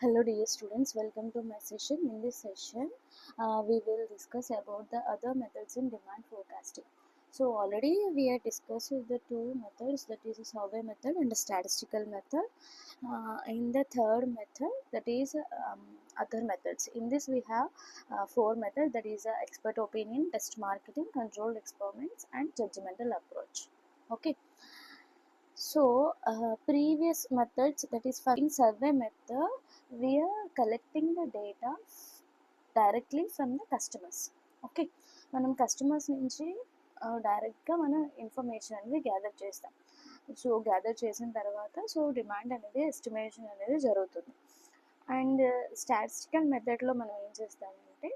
Hello dear students, welcome to my session. In this session, we will discuss about the other methods in demand forecasting. So already we have discussed the two methods, that is a survey method and a statistical method. In the third method, that is other methods. In this we have four methods, that is expert opinion, test marketing, controlled experiments and judgmental approach. Okay. So previous methods, that is for in survey method, we are collecting the data directly from the customers. Okay, మనం customers నుంచి డైరెక్ట్గా మన information అనేది gather చేస్తాం. So gather చేసిన తర్వాత so demand అనేది estimation అనేది జరుగుతుంది. అండ్ స్టాటిస్టికల్ మెథడ్లో మనం ఏం చేస్తామంటే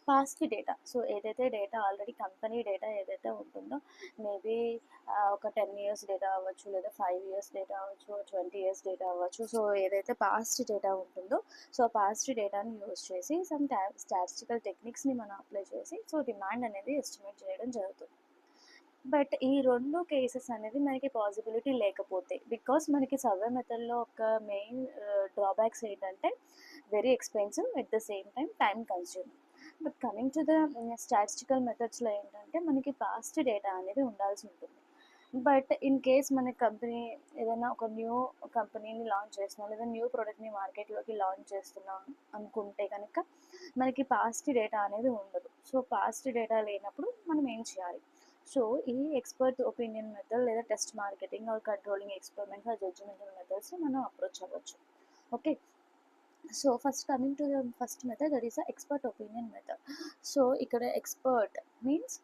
పాస్ట్ డేటా, సో ఏదైతే డేటా ఆల్రెడీ కంపెనీ డేటా ఏదైతే ఉంటుందో, మేబీ ఒక 10 years డేటా అవ్వచ్చు, లేదా 5 years డేటా అవ్వచ్చు, 20 years డేటా అవ్వచ్చు. సో ఏదైతే పాస్ట్ డేటా ఉంటుందో, సో పాస్ట్ డేటాని యూజ్ చేసి సమ్ స్టాటిస్టికల్ టెక్నిక్స్ని మనం అప్లై చేసి సో డిమాండ్ అనేది ఎస్టిమేట్ చేయడం జరుగుతుంది. బట్ ఈ రెండు కేసెస్ అనేది మనకి పాసిబిలిటీ లేకపోతే, బికాస్ మనకి సర్వే మెథడ్లో ఒక మెయిన్ డ్రాబ్యాక్స్ ఏంటంటే very expensive, at the same time consuming. But coming to the statistical మెథడ్స్లో ఏంటంటే మనకి పాస్ట్ డేటా అనేది ఉండాల్సి ఉంటుంది. బట్ ఇన్ కేస్ మన కంపెనీ ఏదైనా ఒక న్యూ కంపెనీని లాంచ్ చేస్తున్నాం, లేదా న్యూ ప్రోడక్ట్ని మార్కెట్లోకి లాంచ్ చేస్తున్నాం అనుకుంటే కనుక మనకి పాస్ట్ డేటా అనేది ఉండదు. సో పాస్ట్ డేటా లేనప్పుడు మనం ఏం చేయాలి? సో ఈ ఎక్స్పర్ట్ ఒపీనియన్ మెథడ్, లేదా test marketing or controlling experiments or judgemental methods మనం అప్రోచ్ అవ్వచ్చు. Okay, so first coming to the first method, that is the expert opinion method. So ఇక్కడ expert means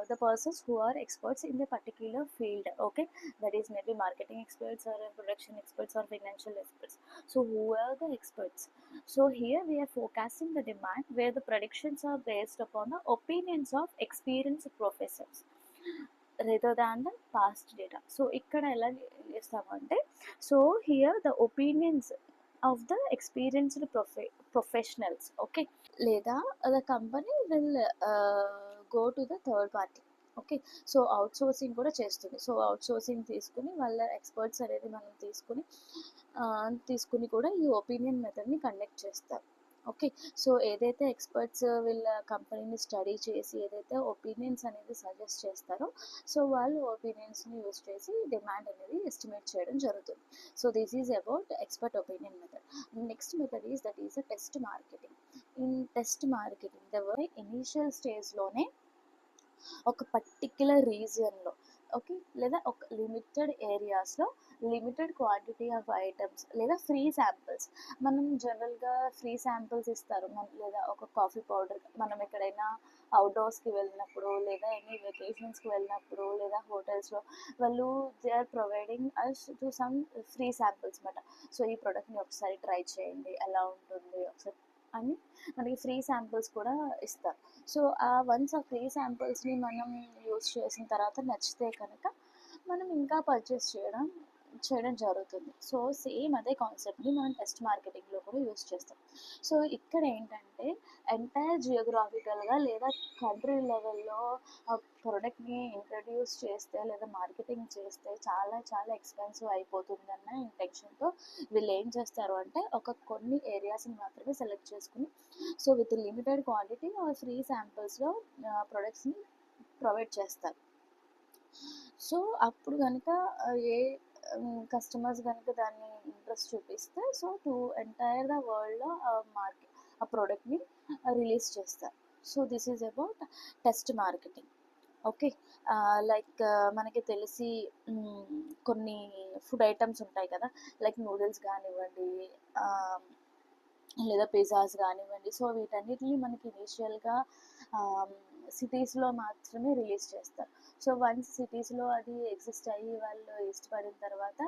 the persons who are experts in the particular field. Okay, that is maybe marketing experts or production experts or financial experts. So who are the experts? So here we are forecasting the demand where the predictions are based upon the opinions of experienced professors rather than the past data. So ఇక్కడ ఎలా చేస్తామంటే, so here the opinions of the experienced professionals. Okay, లేదా the company will go to the third party. Okay, so outsourcing కూడా చేస్తుంది. So outsourcing తీసుకుని వాళ్ళ experts అనేది మనం తీసుకుని కూడా ఈ ఒపీనియన్ మెథడ్ని కండక్ట్ చేస్తారు. ఓకే, సో ఏదైతే ఎక్స్పర్ట్స్ వీళ్ళ కంపెనీని స్టడీ చేసి ఏదైతే ఒపీనియన్స్ అనేది సజెస్ట్ చేస్తారో, సో వాళ్ళు ఒపీనియన్స్ని యూజ్ చేసి డిమాండ్ అనేది ఎస్టిమేట్ చేయడం జరుగుతుంది. So this is about expert opinion method. Next method is that is a test marketing. In test marketing the initial స్టేజ్లోనే ఒక పర్టిక్యులర్ రీజియన్లో, ఓకే, లేదా ఒక లిమిటెడ్ ఏరియాస్లో లిమిటెడ్ క్వాంటిటీ ఆఫ్ ఐటమ్స్ లేదా ఫ్రీ శాంపిల్స్, మనం జనరల్గా ఫ్రీ శాంపిల్స్ ఇస్తారు లేదా ఒక కాఫీ పౌడర్ మనం ఎక్కడైనా అవుట్డోర్స్కి వెళ్ళినప్పుడు, లేదా ఎనీ వెకేషన్స్కి వెళ్ళినప్పుడు, లేదా హోటల్స్లో వాళ్ళు they are providing us to some free samples అనమాట. సో ఈ ప్రోడక్ట్ని ఒకసారి ట్రై చేయండి, ఎలా ఉంటుంది ఒకసారి అని మనకి ఫ్రీ శాంపిల్స్ కూడా ఇస్తారు. సో వన్స్ ఆ ఫ్రీ శాంపిల్స్ని మనం యూజ్ చేసిన తర్వాత నచ్చితే కనుక మనం ఇంకా పర్చేస్ చేయడం జరుగుతుంది. సో సేమ్ అదే కాన్సెప్ట్ని మనం టెస్ట్ మార్కెటింగ్లో కూడా యూజ్ చేస్తాం. సో ఇక్కడ ఏంటంటే ఎంటైర్ జియోగ్రాఫికల్గా లేదా కంట్రీ లెవెల్లో ఆ ప్రోడక్ట్ని ఇంట్రడ్యూస్ చేస్తే లేదా మార్కెటింగ్ చేస్తే చాలా చాలా ఎక్స్పెన్సివ్ అయిపోతుందన్న ఇంటెన్షన్తో వీళ్ళు ఏం చేస్తారు అంటే కొన్ని ఏరియాస్ని మాత్రమే సెలెక్ట్ చేసుకుని so with limited quantity free శాంపిల్స్లో ప్రొడక్ట్స్ని ప్రొవైడ్ చేస్తారు. సో అప్పుడు కనుక ఏ కస్టమర్స్ కనుక దాన్ని ఇంట్రెస్ట్ చూపిస్తే సో టు ఎంటైర్ ద వరల్డ్లో ఆ ప్రోడక్ట్ని రిలీజ్ చేస్తారు. So this is about test marketing. Okay, like మనకి తెలిసి కొన్ని ఫుడ్ ఐటమ్స్ ఉంటాయి కదా, లైక్ నూడిల్స్ కానివ్వండి, లేదా పిజ్జాస్ కానివ్వండి. సో వీటన్నిటిని మనకి ఇనీషియల్గా సిటీస్లో మాత్రమే రిలీజ్ చేస్తారు. సో వన్స్ సిటీస్లో అది ఎగ్జిస్ట్ అయ్యి వాళ్ళు ఇష్టపడిన తర్వాత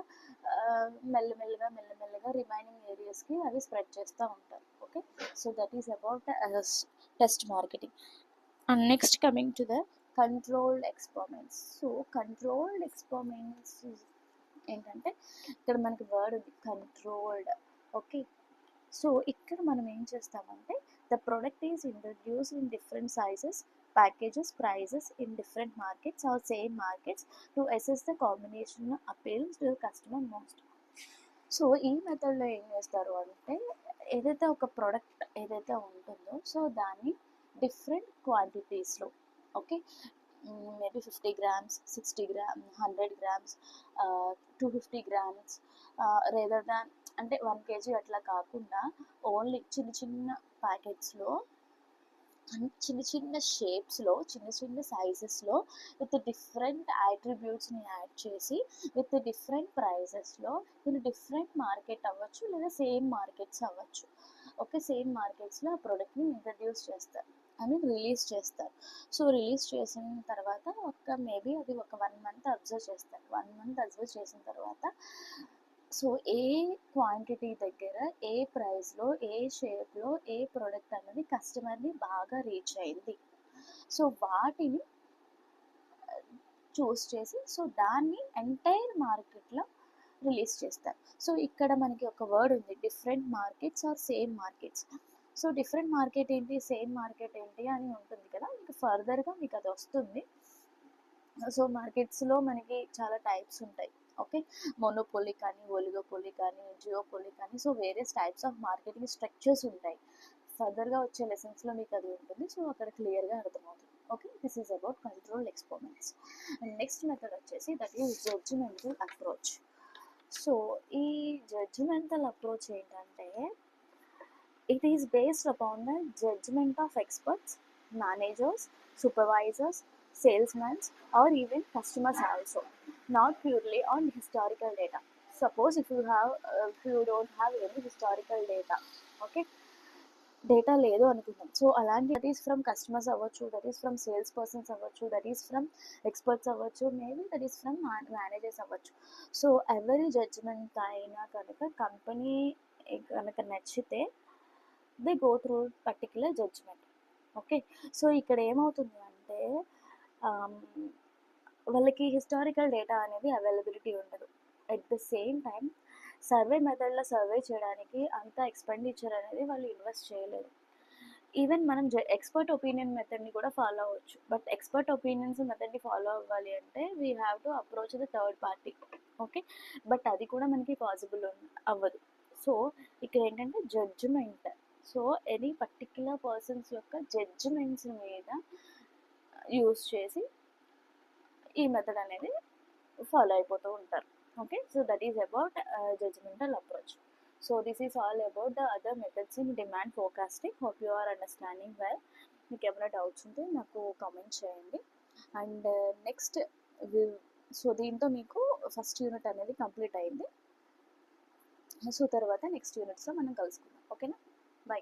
మెల్లమెల్లగా రిమైనింగ్ ఏరియాస్కి అవి స్ప్రెడ్ చేస్తూ ఉంటారు. Okay, so that is about test marketing. And next coming to the controlled experiments. So controlled experiments ఏంటంటే ఇక్కడ మనకి వర్డ్ ఉంది కంట్రోల్డ్. ఓకే, సో ఇక్కడ మనం ఏం చేస్తామంటే the product is introduce in different sizes, packages, prices in different markets or same markets to assess the combination appeals to the customer most. So ఈ మెథడ్లో ఏం చేస్తారు అంటే ఏదైతే ఒక ప్రోడక్ట్ ఏదైతే ఉంటుందో సో దాన్ని డిఫరెంట్ క్వాంటిటీస్లో, okay, maybe 50 grams, 60 gram, 100 grams, 250 grams, rather than అంటే 1 kg అట్లా కాకుండా ఓన్లీ చిన్న చిన్న ప్యాకెట్స్లో, చిన్న చిన్న షేప్స్లో, చిన్న చిన్న సైజెస్లో, విత్ డిఫరెంట్ యాట్రిబ్యూట్స్ని యాడ్ చేసి విత్ డిఫరెంట్ ప్రైజెస్లో, ఇది డిఫరెంట్ మార్కెట్ అవ్వచ్చు లేదా సేమ్ మార్కెట్స్ అవ్వచ్చు, ఓకే, సేమ్ మార్కెట్స్లో ఆ ప్రోడక్ట్ని ఇంట్రడ్యూస్ చేస్తారు, ఐ మీన్ రిలీజ్ చేస్తారు. సో రిలీజ్ చేసిన తర్వాత మేబీ అది ఒక 1 month అబ్జర్వ్ చేస్తారు. 1 month అబ్జర్వ్ చేసిన తర్వాత సో ఏ క్వాంటిటీ దగ్గర ఏ ప్రైస్లో ఏ షేప్లో ఏ ప్రోడక్ట్ అనేది కస్టమర్ని బాగా రీచ్ అయింది, సో వాటిని చూస్ చేసి సో దాన్ని ఎంటైర్ మార్కెట్లో రిలీజ్ చేస్తారు. సో ఇక్కడ మనకి ఒక వర్డ్ ఉంది, different markets or same markets. So different market ఏంటి, సేమ్ మార్కెట్ ఏంటి అని ఉంటుంది కదా, మీకు ఫర్దర్గా మీకు అది వస్తుంది. సో మార్కెట్స్లో మనకి చాలా టైప్స్ ఉంటాయి, ఓకే, మోనోపోలీ కానీ, ఒలిగోపోలీ కానీ, జియోపోలీ కానీ, so various types of marketing structures ఉంటాయి. ఫర్దర్గా వచ్చే లెసన్స్లో మీకు అది ఉంటుంది, సో అక్కడ క్లియర్గా అర్థమవుతుంది. Okay, this is about controlled experiments. And next method వచ్చేసి that is judgemental approach. So ఈ జడ్జిమెంటల్ అప్రోచ్ ఏంటంటే it is based upon the judgment of experts, managers, supervisors, salesmen, or even customers also, not purely on historical data. Suppose if you don't have any historical data, okay, data లేదు అనుకుందాం. So అలాంటి that is from customers అవ్వచ్చు, that is from sales persons అవ్వచ్చు, that is from experts అవ్వచ్చు, maybe that is from managers అవ్వచ్చు. So ఎవరి judgement అయినా కనుక కంపెనీ కనుక నచ్చితే they go through particular judgement, okay. So ఇక్కడ ఏమవుతుంది అంటే వాళ్ళకి హిస్టారికల్ డేటా అనేది అవైలబిలిటీ ఉండదు. At the same time survey మెథడ్లో సర్వే చేయడానికి అంత ఎక్స్పెండిచర్ అనేది వాళ్ళు ఇన్వెస్ట్ చేయలేరు. ఈవెన్ మనం ఎక్స్పర్ట్ ఒపీనియన్ మెథడ్ని కూడా ఫాలో అవ్వచ్చు, బట్ ఎక్స్పర్ట్ ఒపీనియన్స్ మెథడ్ని ఫాలో అవ్వాలి అంటే we have to approach the third party, okay, but అది కూడా మనకి పాసిబుల్ అవ్వదు. సో ఇక్కడ ఏంటంటే judgement, so any particular persons యొక్క జడ్జిమెంట్స్ మీద యూస్ చేసి ఈ మెథడ్ అనేది ఫాలో అయిపోతూ ఉంటారు, okay. So that is about judgemental approach. So this is all about the other methods in demand forecasting. Hope you are understanding well. మీకు ఏమైనా doubts ఉంటే నాకు కామెంట్ చేయండి. అండ్ నెక్స్ట్ సో దీంతో మీకు ఫస్ట్ యూనిట్ అనేది కంప్లీట్ అయింది. So తర్వాత నెక్స్ట్ యూనిట్స్లో మనం కలుసుకుందాం, ఓకేనా. బై.